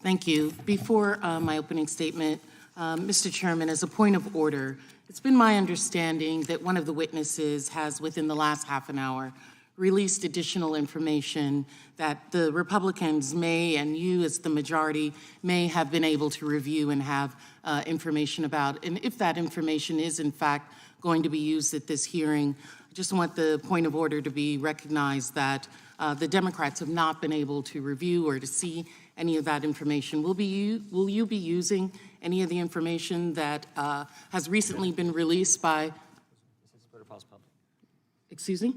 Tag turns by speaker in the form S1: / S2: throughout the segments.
S1: Thank you. Before my opening statement, Mr. Chairman, as a point of order, it's been my understanding that one of the witnesses has, within the last half an hour, released additional information that the Republicans may, and you as the majority, may have been able to review and have information about. And if that information is, in fact, going to be used at this hearing, I just want the point of order to be recognized that the Democrats have not been able to review or to see any of that information. Will you be using any of the information that has recently been released by? Excuse me?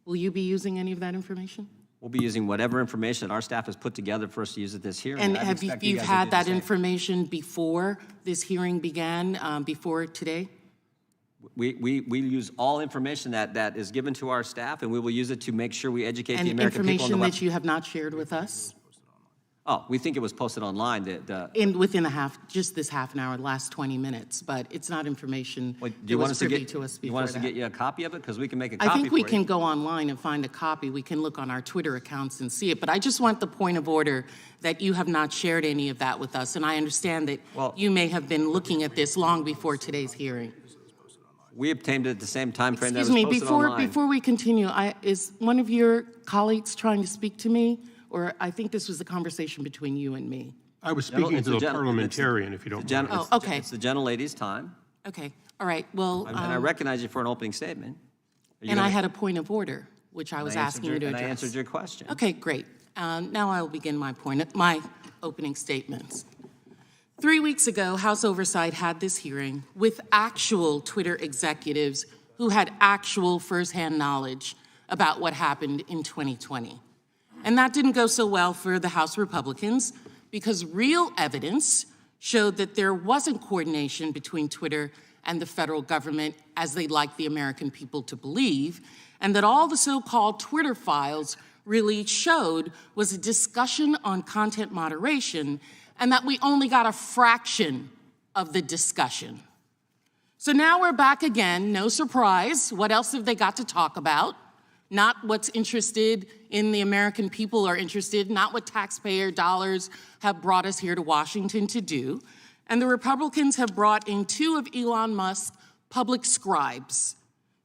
S1: Will you be using any of that information?
S2: We'll be using whatever information our staff has put together for us to use at this hearing.
S1: And have you had that information before this hearing began, before today?
S2: We use all information that is given to our staff, and we will use it to make sure we educate the American people.
S1: And information that you have not shared with us?
S2: Oh, we think it was posted online.
S1: Within just this half an hour, the last 20 minutes, but it's not information
S2: do you want us to get
S1: to us before
S2: you want us to get you a copy of it? Because we can make a copy.
S1: I think we can go online and find a copy. We can look on our Twitter accounts and see it. But I just want the point of order that you have not shared any of that with us. And I understand that you may have been looking at this long before today's hearing.
S2: We obtained it at the same time frame that was
S1: Excuse me,
S2: posted online.
S1: before we continue, is one of your colleagues trying to speak to me? Or I think this was a conversation between you and me.
S3: I was speaking to the parliamentarian, if you don't mind.
S1: Oh, okay.
S2: It's the gentlelady's time.
S1: Okay, all right, well.
S2: And I recognize you for an opening statement.
S1: And I had a point of order, which I was asking you to address.
S2: And I answered your question.
S1: Okay, great. Now I will begin my opening statements. 3 weeks ago, House Oversight had this hearing with actual Twitter executives who had actual firsthand knowledge about what happened in 2020. And that didn't go so well for the House Republicans because real evidence showed that there wasn't coordination between Twitter and the federal government as they'd like the American people to believe, and that all the so-called Twitter files really showed was a discussion on content moderation, and that we only got a fraction of the discussion. So now we're back again, no surprise. What else have they got to talk about? Not what's interested in the American people are interested, not what taxpayer dollars have brought us here to Washington to do. And the Republicans have brought in 2 of Elon Musk's public scribes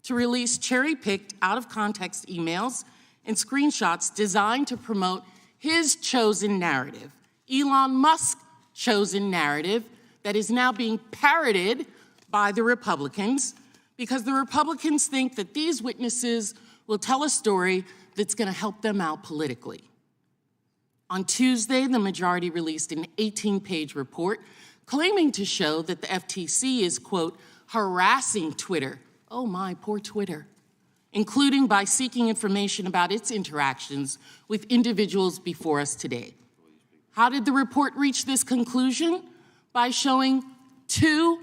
S1: to release cherry-picked, out-of-context emails and screenshots designed to promote his chosen narrative, Elon Musk's chosen narrative that is now being parroted by the Republicans because the Republicans think that these witnesses will tell a story that's going to help them out politically. On Tuesday, the majority released an 18-page report claiming to show that the FTC is, quote, harassing Twitter. Oh my, poor Twitter. Including by seeking information about its interactions with individuals before us today. How did the report reach this conclusion? By showing two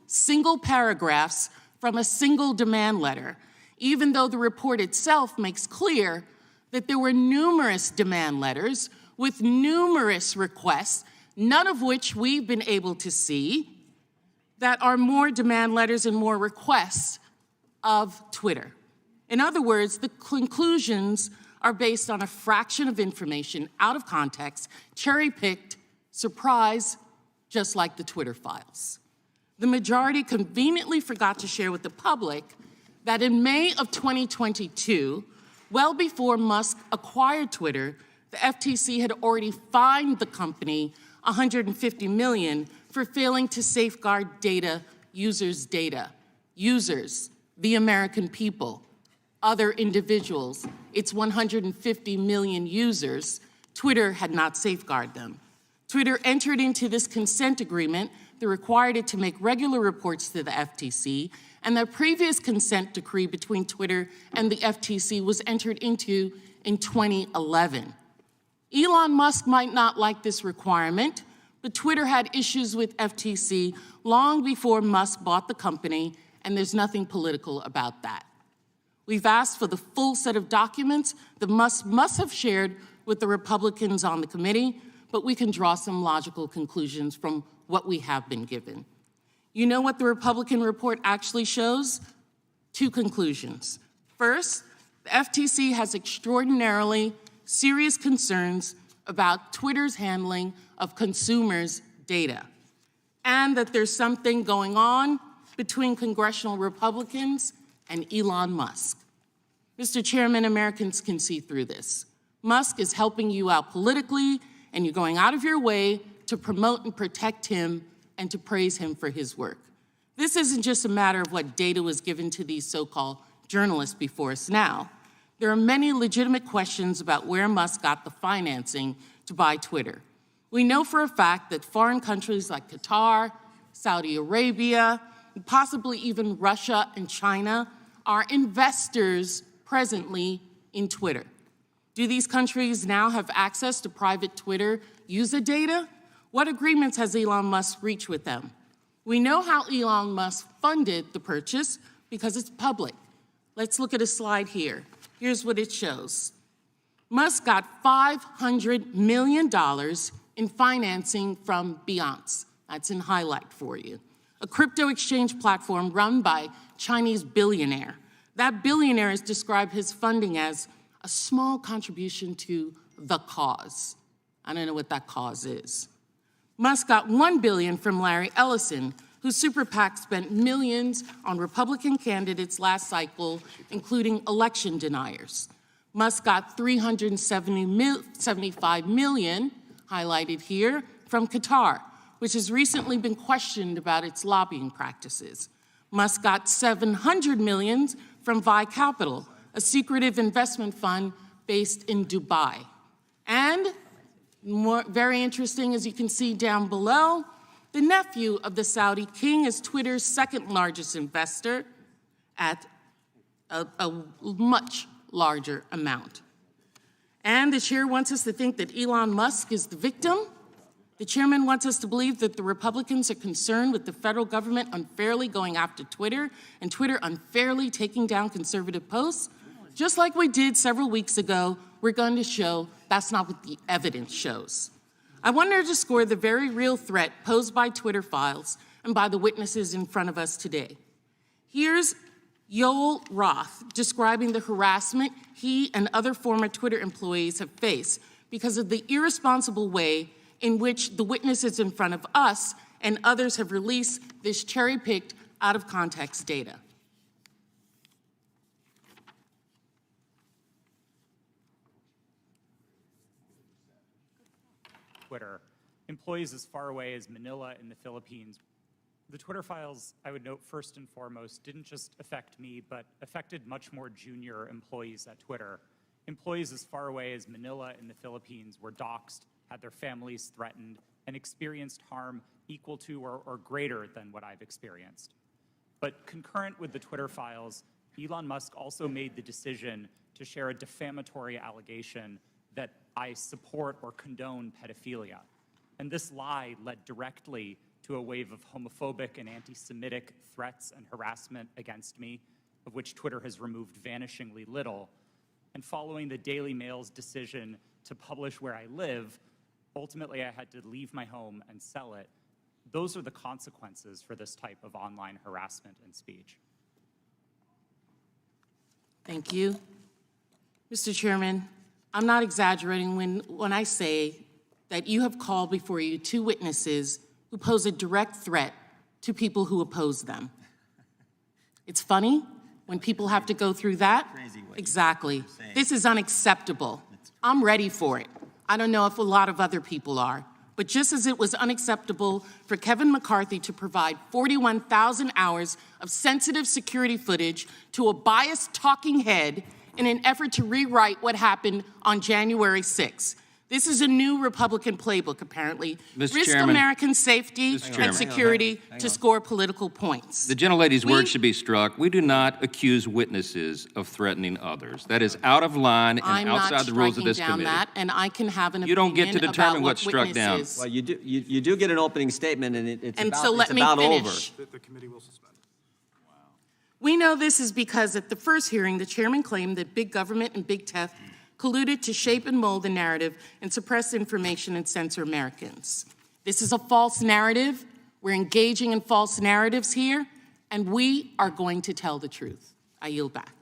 S1: single paragraphs from a single demand letter, even though the report itself makes clear that there were numerous demand letters with numerous requests, none of which we've been able to see, that are more demand letters and more requests of Twitter. In other words, the conclusions are based on a fraction of information out of context, cherry-picked, surprise, just like the Twitter files. The majority conveniently forgot to share with the public that in May of 2022, well before Musk acquired Twitter, the FTC had already fined the company $150 million for failing to safeguard users' data. Users, the American people, other individuals, its 150 million users, Twitter had not safeguarded them. Twitter entered into this consent agreement that required it to make regular reports to the FTC, and the previous consent decree between Twitter and the FTC was entered into in 2011. Elon Musk might not like this requirement, but Twitter had issues with FTC long before Musk bought the company, and there's nothing political about that. We've asked for the full set of documents that Musk must have shared with the Republicans on the committee, but we can draw some logical conclusions from what we have been given. You know what the Republican report actually shows? 2 conclusions. First, the FTC has extraordinarily serious concerns about Twitter's handling of consumers' data, and that there's something going on between congressional Republicans and Elon Musk. Mr. Chairman, Americans can see through this. Musk is helping you out politically, and you're going out of your way to promote and protect him and to praise him for his work. This isn't just a matter of what data was given to these so-called journalists before us now. There are many legitimate questions about where Musk got the financing to buy Twitter. We know for a fact that foreign countries like Qatar, Saudi Arabia, and possibly even Russia and China are investors presently in Twitter. Do these countries now have access to private Twitter user data? What agreements has Elon Musk reached with them? We know how Elon Musk funded the purchase because it's public. Let's look at a slide here. Here's what it shows. Musk got $500 million in financing from Binance. That's in highlight for you. A crypto exchange platform run by Chinese billionaire. That billionaire has described his funding as a small contribution to the cause. I don't know what that cause is. Musk got $1 billion from Larry Ellison, whose super PAC spent millions on Republican candidates last cycle, including election deniers. Musk got $375 million, highlighted here, from Qatar, which has recently been questioned about its lobbying practices. Musk got $700 million from Vi Capital, a secretive investment fund based in Dubai. And very interesting, as you can see down below, the nephew of the Saudi king is Twitter's second largest investor at a much larger amount. And the chair wants us to think that Elon Musk is the victim. The chairman wants us to believe that the Republicans are concerned with the federal government unfairly going after Twitter and Twitter unfairly taking down conservative posts. Just like we did several weeks ago, we're going to show that's not what the evidence shows. I want to underscore the very real threat posed by Twitter files and by the witnesses in front of us today. Here's Yoel Roth describing the harassment he and other former Twitter employees have faced because of the irresponsible way in which the witnesses in front of us and others have released this cherry-picked, out-of-context data.
S4: Twitter. Employees as far away as Manila in the Philippines. The Twitter files, I would note first and foremost, didn't just affect me, but affected much more junior employees at Twitter. Employees as far away as Manila in the Philippines were doxxed, had their families threatened, and experienced harm equal to or greater than what I've experienced. But concurrent with the Twitter files, Elon Musk also made the decision to share a defamatory allegation that I support or condone pedophilia. And this lie led directly to a wave of homophobic and anti-Semitic threats and harassment against me, of which Twitter has removed vanishingly little. And following the Daily Mail's decision to publish where I live, ultimately I had to leave my home and sell it. Those are the consequences for this type of online harassment and speech.
S1: Thank you. Mr. Chairman, I'm not exaggerating when I say that you have called before you two witnesses who pose a direct threat to people who oppose them. It's funny when people have to go through that. Exactly. This is unacceptable. I'm ready for it. I don't know if a lot of other people are, but just as it was unacceptable for Kevin McCarthy to provide 41,000 hours of sensitive security footage to a biased talking head in an effort to rewrite what happened on January 6th. This is a new Republican playbook, apparently. Risk American safety and security to score political points.
S5: The gentlelady's words should be struck. We do not accuse witnesses of threatening others. That is out of line and outside the rules of this committee.
S1: That, and I can have an opinion.
S5: You don't get to determine what's struck down.
S2: Well, you do get an opening statement, and it's about over.
S6: The committee will suspend.
S1: We know this is because at the first hearing, the chairman claimed that big government and big tech colluded to shape and mold the narrative and suppress information and censor Americans. This is a false narrative. We're engaging in false narratives here, and we are going to tell the truth. I yield back.